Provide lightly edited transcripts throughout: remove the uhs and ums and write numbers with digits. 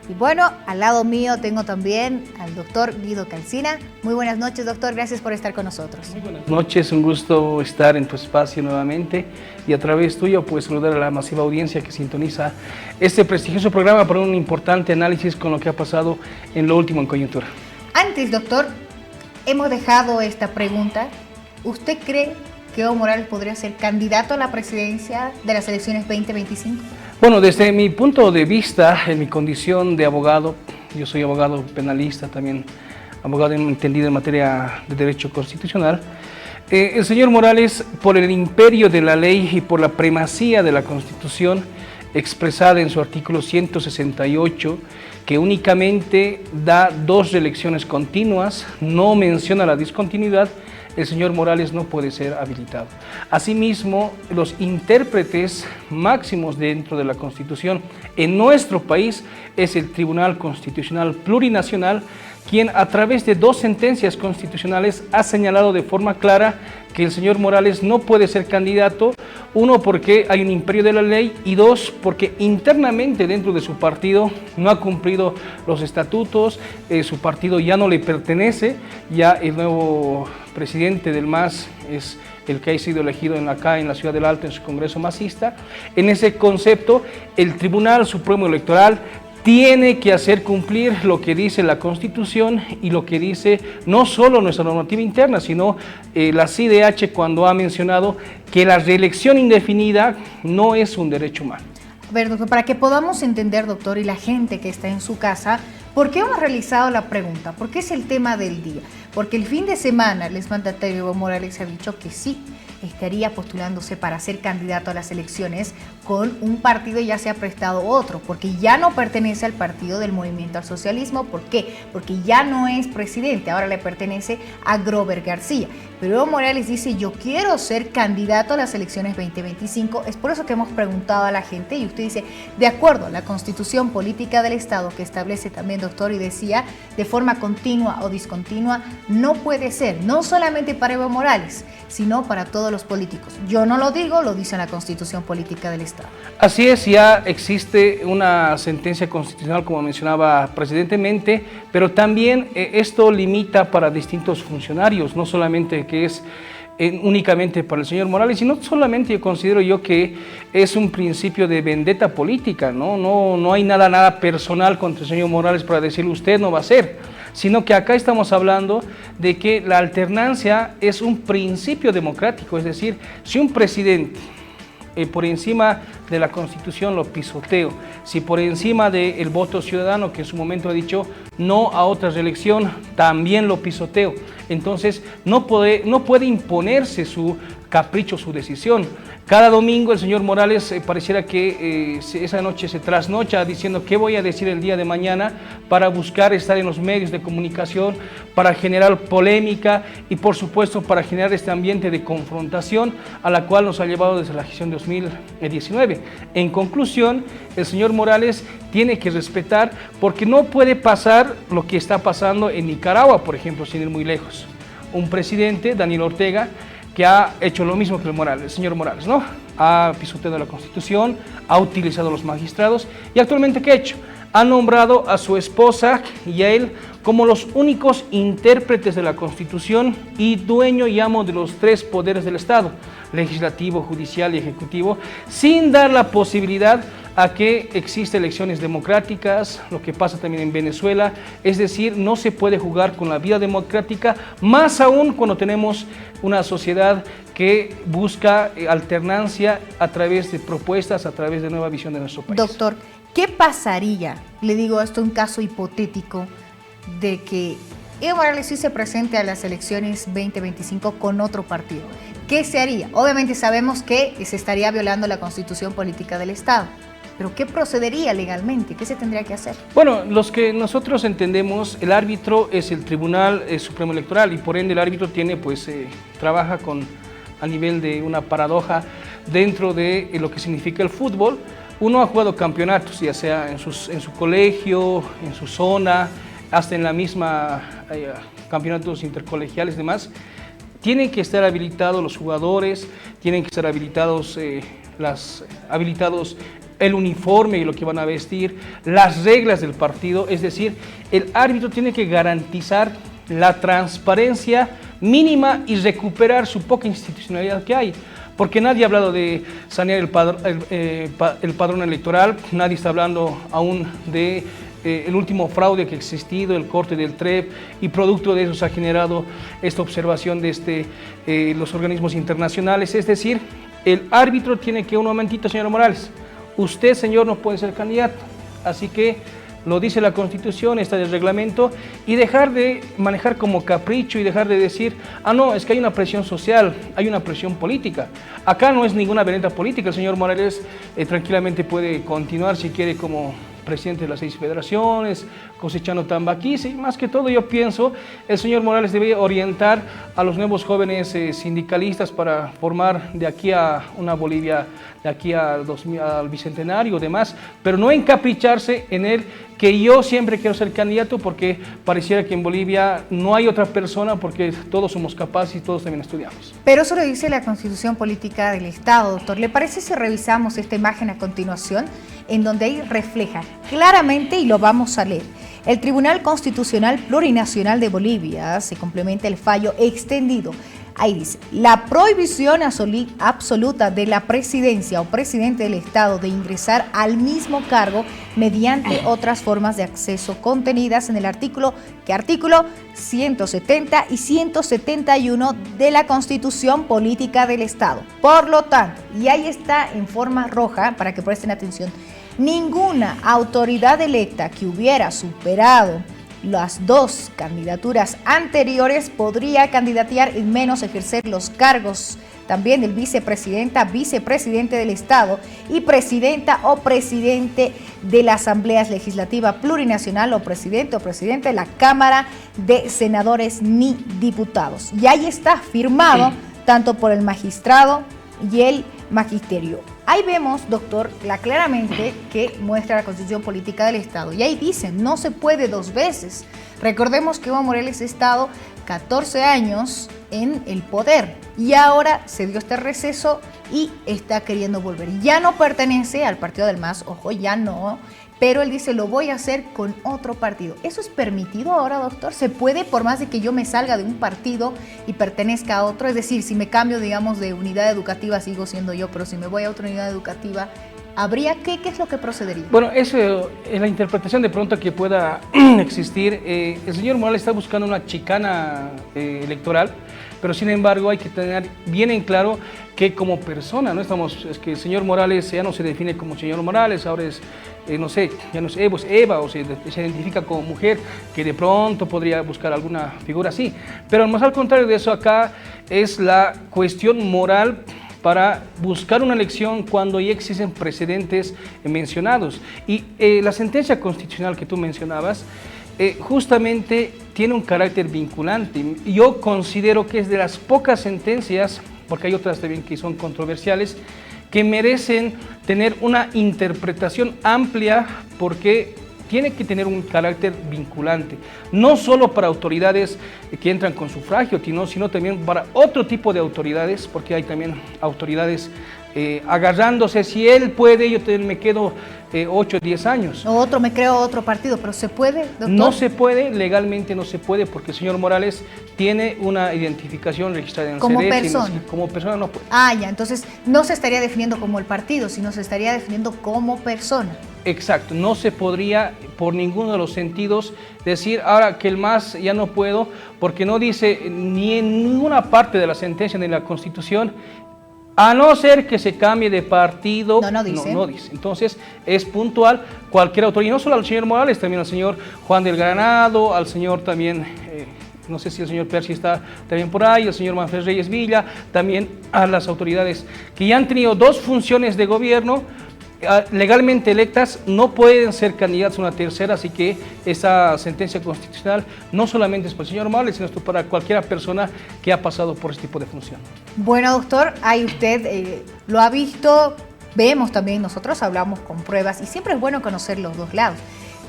Y bueno, al lado mío tengo también al doctor Guido Calcina. Muy buenas noches, doctor. Gracias por estar con nosotros. Muy buenas noches, un gusto estar en tu espacio nuevamente y a través tuyo pues saludar a la masiva audiencia que sintoniza este prestigioso programa para un importante análisis con lo que ha pasado en lo último en coyuntura. Antes, doctor, hemos dejado esta pregunta. ¿Usted cree que Evo Morales podría ser candidato a la presidencia de las elecciones 2025? Bueno, desde mi punto de vista, en mi condición de abogado, yo soy abogado penalista, también abogado entendido en materia de derecho constitucional, el señor Morales, por el imperio de la ley y por la primacía de la Constitución, expresada en su artículo 168, que únicamente da 2 reelecciones continuas, no menciona la discontinuidad, el señor Morales no puede ser habilitado. Asimismo, los intérpretes máximos dentro de la Constitución en nuestro país es el Tribunal Constitucional Plurinacional, quien a través de 2 sentencias constitucionales ha señalado de forma clara que el señor Morales no puede ser candidato, 1 porque hay un imperio de la ley y 2 porque internamente dentro de su partido no ha cumplido los estatutos, su partido ya no le pertenece, ya el nuevo presidente del MAS es el que ha sido elegido acá en la ciudad del Alto en su congreso masista. En ese concepto, el Tribunal Supremo Electoral tiene que hacer cumplir lo que dice la Constitución y lo que dice no solo nuestra normativa interna, sino la CIDH cuando ha mencionado que la reelección indefinida no es un derecho humano. A ver, doctor, para que podamos entender, doctor, y la gente que está en su casa, ¿por qué hemos realizado la pregunta? ¿Por qué es el tema del día? Porque el fin de semana el exmandatario Evo Morales ha dicho que sí, estaría postulándose para ser candidato a las elecciones con un partido y ya se ha prestado otro, porque ya no pertenece al partido del Movimiento al Socialismo. ¿Por qué? Porque ya no es presidente, ahora le pertenece a Grover García. Pero Evo Morales dice, yo quiero ser candidato a las elecciones 2025, es por eso que hemos preguntado a la gente y usted dice, de acuerdo a la Constitución Política del Estado que establece también, doctor, y decía, de forma continua o discontinua, no puede ser, no solamente para Evo Morales, sino para todos los políticos. Yo no lo digo, lo dice la Constitución Política del Estado. Así es, ya existe una sentencia constitucional, como mencionaba precedentemente, pero también esto limita para distintos funcionarios, no solamente que es únicamente para el señor Morales, sino solamente yo considero que es un principio de vendetta política, no hay nada personal contra el señor Morales para decirle usted no va a ser, sino que acá estamos hablando de que la alternancia es un principio democrático, es decir, si un presidente por encima de la Constitución lo pisoteo, si por encima del voto ciudadano que en su momento ha dicho no a otra reelección, también lo pisoteo, entonces no puede imponerse su capricho, su decisión. Cada domingo el señor Morales pareciera que esa noche se trasnocha diciendo qué voy a decir el día de mañana para buscar estar en los medios de comunicación, para generar polémica y por supuesto para generar este ambiente de confrontación a la cual nos ha llevado desde la gestión de 2019. En conclusión, el señor Morales tiene que respetar porque no puede pasar lo que está pasando en Nicaragua, por ejemplo, sin ir muy lejos. Un presidente, Daniel Ortega, que ha hecho lo mismo que el señor Morales, ¿no? Ha pisoteado la Constitución, ha utilizado a los magistrados y actualmente ¿qué ha hecho? Ha nombrado a su esposa y a él como los únicos intérpretes de la Constitución y dueño y amo de los 3 poderes del Estado, legislativo, judicial y ejecutivo, sin dar la posibilidad a que existen elecciones democráticas, lo que pasa también en Venezuela, es decir, no se puede jugar con la vida democrática, más aún cuando tenemos una sociedad que busca alternancia a través de propuestas, a través de nueva visión de nuestro país. Doctor, ¿qué pasaría, le digo esto un caso hipotético, de que Evo Morales sí se presente a las elecciones 2025 con otro partido? ¿Qué se haría? Obviamente sabemos que se estaría violando la Constitución Política del Estado, pero ¿qué procedería legalmente? ¿Qué se tendría que hacer? Bueno, los que nosotros entendemos, el árbitro es el Tribunal Supremo Electoral y por ende el árbitro tiene, trabaja a nivel de una paradoja dentro de lo que significa el fútbol. Uno ha jugado campeonatos, ya sea en su colegio, en su zona, hasta en la misma campeonatos intercolegiales y demás. Tienen que estar habilitados los jugadores, tienen que estar habilitados el uniforme y lo que van a vestir, las reglas del partido, es decir, el árbitro tiene que garantizar la transparencia mínima y recuperar su poca institucionalidad que hay. Porque nadie ha hablado de sanear el padrón electoral, nadie está hablando aún de el último fraude que ha existido, el corte del TREP, y producto de eso se ha generado esta observación de los organismos internacionales. Es decir, el árbitro tiene que, un momentito, señor Morales, usted, señor, no puede ser candidato, así que lo dice la Constitución, está el reglamento, y dejar de manejar como capricho y dejar de decir, no, es que hay una presión social, hay una presión política. Acá no es ninguna vendetta política, el señor Morales tranquilamente puede continuar si quiere como presidente de las 6 federaciones, cosechando tambaquís, y más que todo yo pienso, el señor Morales debe orientar a los nuevos jóvenes sindicalistas para formar de aquí a una Bolivia, de aquí al Bicentenario y demás, pero no encapricharse en él, que yo siempre quiero ser candidato porque pareciera que en Bolivia no hay otra persona porque todos somos capaces y todos también estudiamos. Pero eso lo dice la Constitución Política del Estado, doctor. ¿Le parece si revisamos esta imagen a continuación, en donde ahí refleja claramente, y lo vamos a leer? El Tribunal Constitucional Plurinacional de Bolivia se complementa el fallo extendido. Ahí dice, la prohibición absoluta de la presidencia o presidente del Estado de ingresar al mismo cargo mediante otras formas de acceso contenidas en el artículo 170 y 171 de la Constitución Política del Estado. Por lo tanto, y ahí está en forma roja para que presten atención, ninguna autoridad electa que hubiera superado las 2 candidaturas anteriores podría candidatear y menos ejercer los cargos también del vicepresidenta, vicepresidente del Estado y presidenta o presidente de la Asamblea Legislativa Plurinacional o presidente de la Cámara de Senadores ni diputados. Y ahí está firmado tanto por el magistrado y el magisterio. Ahí vemos, doctor, claramente que muestra la Constitución Política del Estado. Y ahí dicen, no se puede 2 veces. Recordemos que Evo Morales ha estado 14 años en el poder y ahora se dio este receso y está queriendo volver. Ya no pertenece al partido del MAS, ojo, ya no, pero él dice, lo voy a hacer con otro partido. ¿Eso es permitido ahora, doctor? ¿Se puede, por más de que yo me salga de un partido y pertenezca a otro? Es decir, si me cambio, digamos, de unidad educativa, sigo siendo yo, pero si me voy a otra unidad educativa, ¿habría qué es lo que procedería? Bueno, eso es la interpretación de pronto que pueda existir. El señor Morales está buscando una chicana electoral, pero sin embargo hay que tener bien en claro que como persona, es que el señor Morales ya no se define como señor Morales, ahora es, no sé, ya no es Evo, es Eva, o se identifica como mujer, que de pronto podría buscar alguna figura así. Pero más al contrario de eso, acá es la cuestión moral para buscar una elección cuando ya existen precedentes mencionados. Y la sentencia constitucional que tú mencionabas, justamente tiene un carácter vinculante. Yo considero que es de las pocas sentencias, porque hay otras también que son controversiales, que merecen tener una interpretación amplia porque tiene que tener un carácter vinculante, no solo para autoridades que entran con sufragio, sino también para otro tipo de autoridades, porque hay también autoridades agarrándose, si él puede, yo me quedo 8 o 10 años. O me creo otro partido, pero ¿se puede, doctor? No se puede, legalmente no se puede, porque el señor Morales tiene una identificación registrada en como CEDES, persona. Como persona no puede. Ya, entonces no se estaría definiendo como el partido, sino se estaría definiendo como persona. Exacto, no se podría por ninguno de los sentidos decir ahora que el MAS ya no puedo, porque no dice ni en ninguna parte de la sentencia ni en la Constitución, a no ser que se cambie de partido. No dice. No dice. Entonces es puntual cualquier autoridad, y no solo al señor Morales, también al señor Juan del Granado, al señor también, no sé si el señor Percy está también por ahí, el señor Manfred Reyes Villa, también a las autoridades que ya han tenido 2 funciones de gobierno legalmente electas, no pueden ser candidatos a una tercera, así que esa sentencia constitucional no solamente es para el señor Morales, sino para cualquier persona que ha pasado por este tipo de función. Bueno, doctor, ahí usted lo ha visto, vemos también, nosotros hablamos con pruebas y siempre es bueno conocer los 2 lados.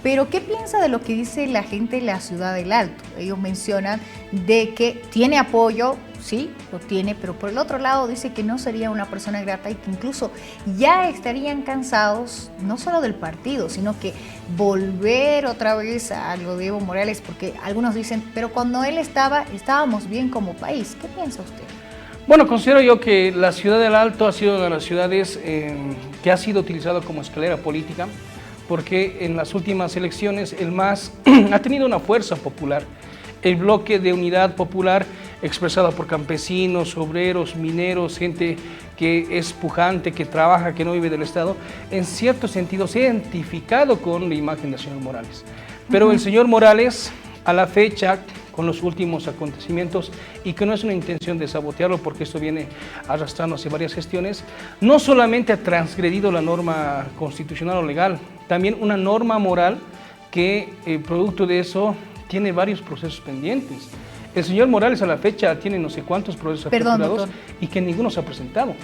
Pero, ¿qué piensa de lo que dice la gente de la Ciudad del Alto? Ellos mencionan de que tiene apoyo, sí, lo tiene, pero por el otro lado dice que no sería una persona grata y que incluso ya estarían cansados, no solo del partido, sino que volver otra vez a lo de Evo Morales, porque algunos dicen, pero cuando él estábamos bien como país. ¿Qué piensa usted? Bueno, considero yo que la ciudad del Alto ha sido una de las ciudades que ha sido utilizada como escalera política, porque en las últimas elecciones el MAS ha tenido una fuerza popular. El bloque de unidad popular expresado por campesinos, obreros, mineros, gente que es pujante, que trabaja, que no vive del Estado, en cierto sentido se ha identificado con la imagen del señor Morales. Pero el señor Morales, a la fecha, con los últimos acontecimientos, y que no es una intención de sabotearlo porque esto viene arrastrando hace varias gestiones, no solamente ha transgredido la norma constitucional o legal, también una norma moral que, producto de eso, tiene varios procesos pendientes. El señor Morales a la fecha tiene no sé cuántos procesos aperturados y que ninguno se ha presentado.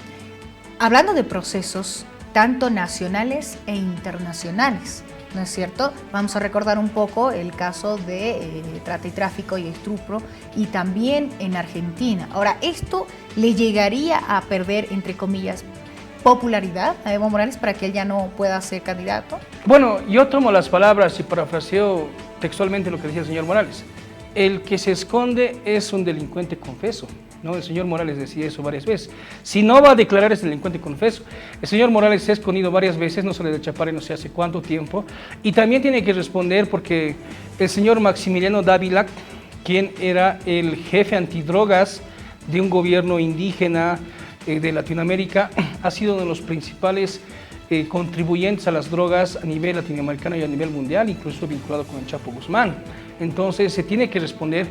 Hablando de procesos, tanto nacionales e internacionales, ¿no es cierto? Vamos a recordar un poco el caso de trata y tráfico y estupro, y también en Argentina. Ahora, ¿esto le llegaría a perder, entre comillas, popularidad a Evo Morales para que él ya no pueda ser candidato? Bueno, yo tomo las palabras y parafraseo textualmente lo que decía el señor Morales. El que se esconde es un delincuente confeso, ¿no? El señor Morales decía eso varias veces. Si no va a declarar es delincuente confeso. El señor Morales se ha escondido varias veces, no sale de Chapare no sé hace cuánto tiempo, y también tiene que responder porque el señor Maximiliano Dávila, quien era el jefe antidrogas de un gobierno indígena de Latinoamérica, ha sido uno de los principales contribuyentes a las drogas a nivel latinoamericano y a nivel mundial, incluso vinculado con el Chapo Guzmán. Entonces se tiene que responder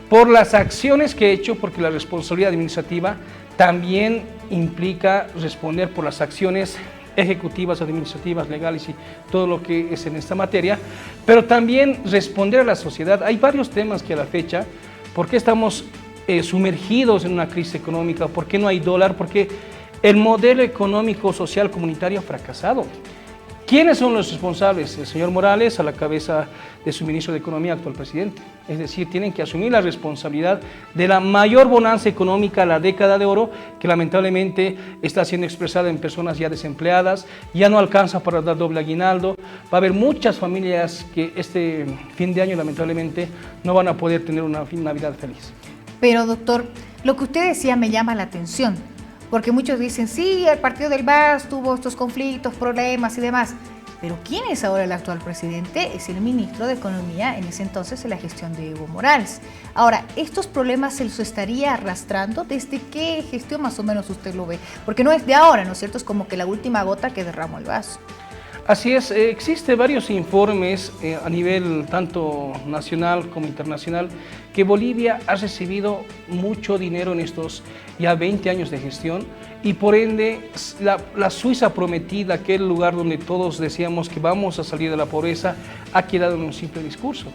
por las acciones que he hecho, porque la responsabilidad administrativa también implica responder por las acciones ejecutivas, administrativas, legales y todo lo que es en esta materia, pero también responder a la sociedad. Hay varios temas que a la fecha, ¿por qué estamos sumergidos en una crisis económica? ¿Por qué no hay dólar? Porque el modelo económico, social, comunitario ha fracasado. ¿Quiénes son los responsables? El señor Morales, a la cabeza de su ministro de Economía, actual presidente. Es decir, tienen que asumir la responsabilidad de la mayor bonanza económica, la década de oro, que lamentablemente está siendo expresada en personas ya desempleadas, ya no alcanza para dar doble aguinaldo. Va a haber muchas familias que este fin de año lamentablemente no van a poder tener una Navidad feliz. Pero doctor, lo que usted decía me llama la atención. Porque muchos dicen, sí, el partido del MAS tuvo estos conflictos, problemas y demás. Pero ¿quién es ahora el actual presidente? Es el ministro de Economía, en ese entonces en la gestión de Evo Morales. Ahora, ¿estos problemas se los estaría arrastrando? ¿Desde qué gestión más o menos usted lo ve? Porque no es de ahora, ¿no es cierto? Es como que la última gota que derramó el vaso. Así es, existen varios informes a nivel tanto nacional como internacional que Bolivia ha recibido mucho dinero en estos ya 20 años de gestión y por ende la Suiza prometida, aquel lugar donde todos decíamos que vamos a salir de la pobreza, ha quedado en un simple discurso.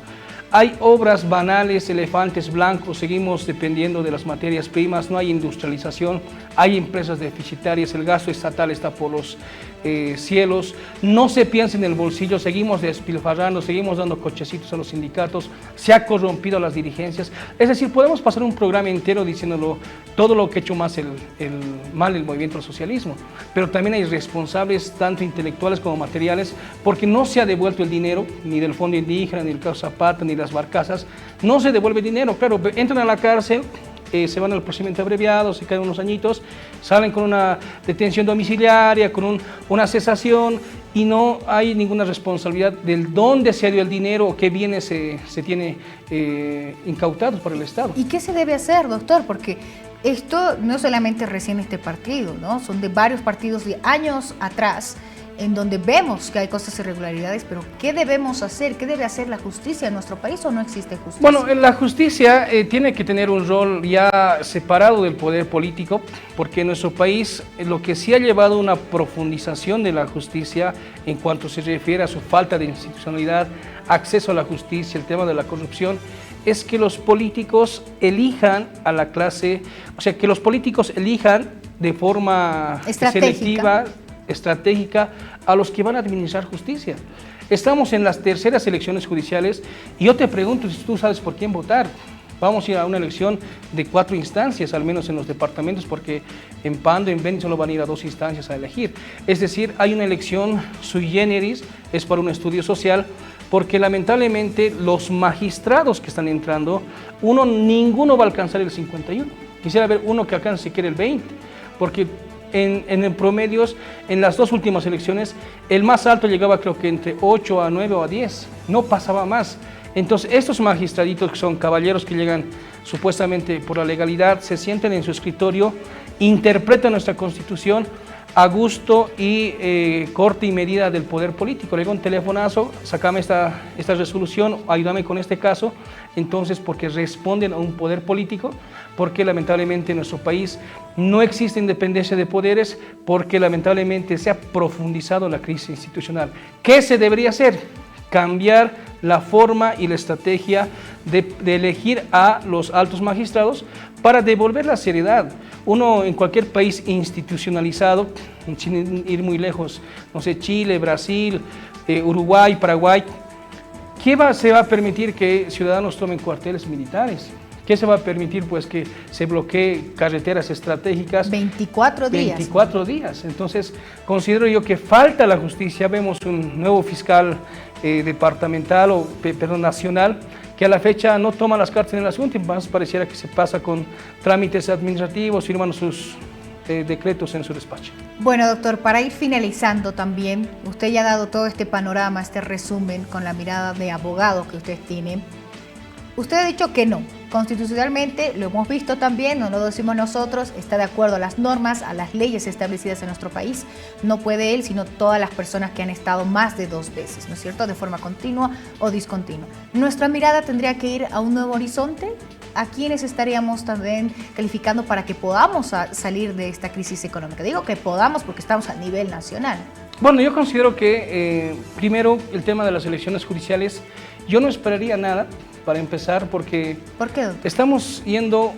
Hay obras banales, elefantes blancos, seguimos dependiendo de las materias primas, no hay industrialización, hay empresas deficitarias, el gasto estatal está por los cielos, no se piensa en el bolsillo, seguimos despilfarrando, seguimos dando cochecitos a los sindicatos, se ha corrompido a las dirigencias. Es decir, podemos pasar un programa entero diciéndolo todo lo que ha hecho más mal el movimiento al socialismo, pero también hay responsables tanto intelectuales como materiales porque no se ha devuelto el dinero ni del Fondo Indígena, ni del caso Zapata, ni las barcazas, no se devuelve dinero. Claro, entran a la cárcel, se van al procedimiento abreviado, se quedan unos añitos, salen con una detención domiciliaria, con una cesación y no hay ninguna responsabilidad del dónde se ha ido el dinero o qué bienes se tiene incautados por el Estado. ¿Y qué se debe hacer, doctor? Porque esto no solamente recién este partido, ¿no? Son de varios partidos de años atrás en donde vemos que hay cosas irregularidades, pero ¿qué debemos hacer? ¿Qué debe hacer la justicia en nuestro país o no existe justicia? Bueno, la justicia tiene que tener un rol ya separado del poder político, porque en nuestro país lo que sí ha llevado a una profundización de la justicia en cuanto se refiere a su falta de institucionalidad, acceso a la justicia, el tema de la corrupción, es que los políticos elijan a la clase, o sea, que los políticos elijan de forma selectiva, estratégica a los que van a administrar justicia. Estamos en las terceras elecciones judiciales y yo te pregunto si tú sabes por quién votar. Vamos a ir a una elección de 4 instancias, al menos en los departamentos, porque en Pando, en Beni, solo van a ir a 2 instancias a elegir. Es decir, hay una elección sui generis, es para un estudio social, porque lamentablemente los magistrados que están entrando, ninguno va a alcanzar el 51. Quisiera ver uno que alcance siquiera el 20, porque en el promedios, en las 2 últimas elecciones, el más alto llegaba creo que entre 8 a 9 o a 10, no pasaba más. Entonces, estos magistraditos que son caballeros que llegan supuestamente por la legalidad, se sienten en su escritorio, interpretan nuestra Constitución a gusto y corte y medida del poder político. Le digo un telefonazo, sacame esta resolución, ayúdame con este caso. Entonces, porque responden a un poder político, porque lamentablemente en nuestro país no existe independencia de poderes, porque lamentablemente se ha profundizado la crisis institucional. ¿Qué se debería hacer? Cambiar la forma y la estrategia de elegir a los altos magistrados para devolver la seriedad. Uno en cualquier país institucionalizado, sin ir muy lejos, no sé, Chile, Brasil, Uruguay, Paraguay, se va a permitir que ciudadanos tomen cuarteles militares? ¿Qué se va a permitir? Pues que se bloquee carreteras estratégicas. 24 días. 24 días. Entonces, considero yo que falta la justicia. Vemos un nuevo fiscal departamental, nacional, que a la fecha no toma las cartas en el asunto, y más pareciera que se pasa con trámites administrativos, firman sus decretos en su despacho. Bueno, doctor, para ir finalizando también, usted ya ha dado todo este panorama, este resumen con la mirada de abogado que usted tiene. Usted ha dicho que no, constitucionalmente, lo hemos visto también, no lo decimos nosotros, está de acuerdo a las normas, a las leyes establecidas en nuestro país. No puede él, sino todas las personas que han estado más de 2 veces, ¿no es cierto?, de forma continua o discontinua. Nuestra mirada tendría que ir a un nuevo horizonte. ¿A quiénes estaríamos también calificando para que podamos salir de esta crisis económica? Digo que podamos porque estamos a nivel nacional. Bueno, yo considero que primero el tema de las elecciones judiciales, yo no esperaría nada para empezar, porque ¿por qué, doctor? Estamos yendo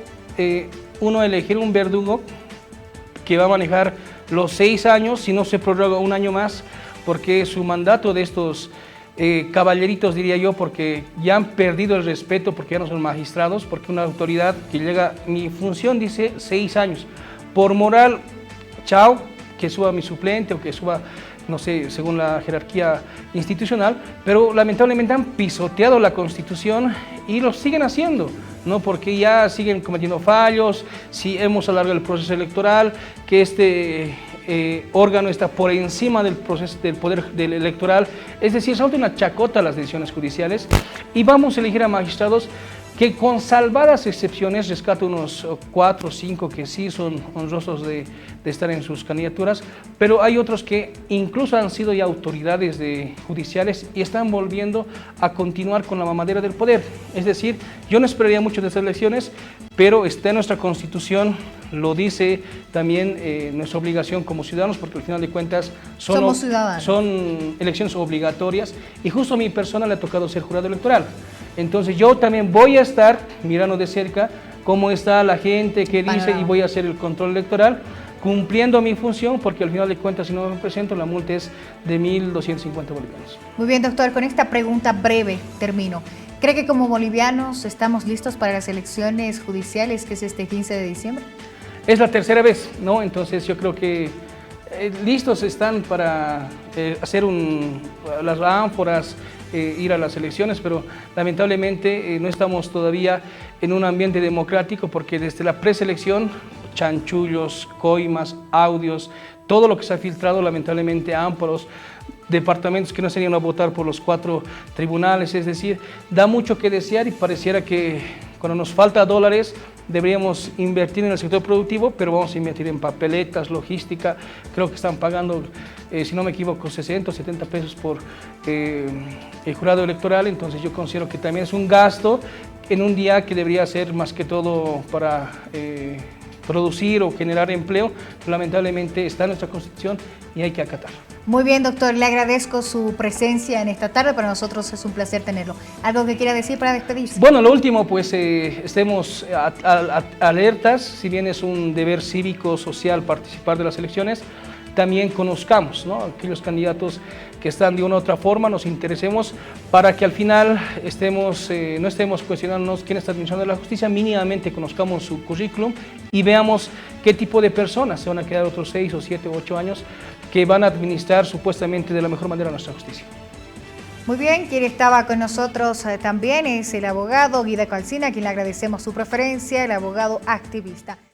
uno a elegir un verdugo que va a manejar los 6 años, si no se prorroga un año más, porque su mandato de estos caballeritos, diría yo, porque ya han perdido el respeto, porque ya no son magistrados, porque una autoridad que llega, mi función dice 6 años, por moral, chao, que suba mi suplente o que suba, no sé, según la jerarquía institucional, pero lamentablemente han pisoteado la Constitución y lo siguen haciendo, ¿no? Porque ya siguen cometiendo fallos, si hemos alargado el proceso electoral, que este órgano está por encima del proceso del poder electoral, es decir, son una chacota las decisiones judiciales, y vamos a elegir a magistrados que con salvadas excepciones, rescato unos 4 o 5 que sí son honrosos de estar en sus candidaturas, pero hay otros que incluso han sido ya autoridades judiciales y están volviendo a continuar con la mamadera del poder. Es decir, yo no esperaría mucho de estas elecciones, pero está en nuestra Constitución, lo dice también nuestra obligación como ciudadanos, porque al final de cuentas son elecciones obligatorias, y justo a mi persona le ha tocado ser jurado electoral. Entonces yo también voy a estar mirando de cerca cómo está la gente, qué dice, y voy a hacer el control electoral, cumpliendo mi función, porque al final de cuentas, si no me presento, la multa es de 1.250 bolivianos. Muy bien, doctor, con esta pregunta breve termino. ¿Cree que como bolivianos estamos listos para las elecciones judiciales, que es este 15 de diciembre? Es la 3ª vez, ¿no? Entonces yo creo que listos están para hacer las ánforas, ir a las elecciones, pero lamentablemente no estamos todavía en un ambiente democrático, porque desde la preselección, chanchullos, coimas, audios, todo lo que se ha filtrado, lamentablemente ámporos, departamentos que no se iban a votar por los 4 tribunales, es decir, da mucho que desear, y pareciera que cuando nos falta dólares deberíamos invertir en el sector productivo, pero vamos a invertir en papeletas, logística. Creo que están pagando, si no me equivoco, 60 o 70 pesos por el jurado electoral. Entonces yo considero que también es un gasto en un día que debería ser más que todo para producir o generar empleo. Lamentablemente está en nuestra Constitución y hay que acatarlo. Muy bien, doctor, le agradezco su presencia en esta tarde, para nosotros es un placer tenerlo. ¿Algo que quiera decir para despedirse? Bueno, lo último, pues estemos alertas, si bien es un deber cívico, social participar de las elecciones, también conozcamos, ¿no?, aquellos candidatos que están de una u otra forma, nos interesemos para que al final no estemos cuestionándonos quién está administrando la justicia, mínimamente conozcamos su currículum y veamos qué tipo de personas se van a quedar otros 6 o 7 o 8 años que van a administrar supuestamente de la mejor manera nuestra justicia. Muy bien, quien estaba con nosotros también es el abogado Guido Calcina, a quien le agradecemos su preferencia, el abogado activista.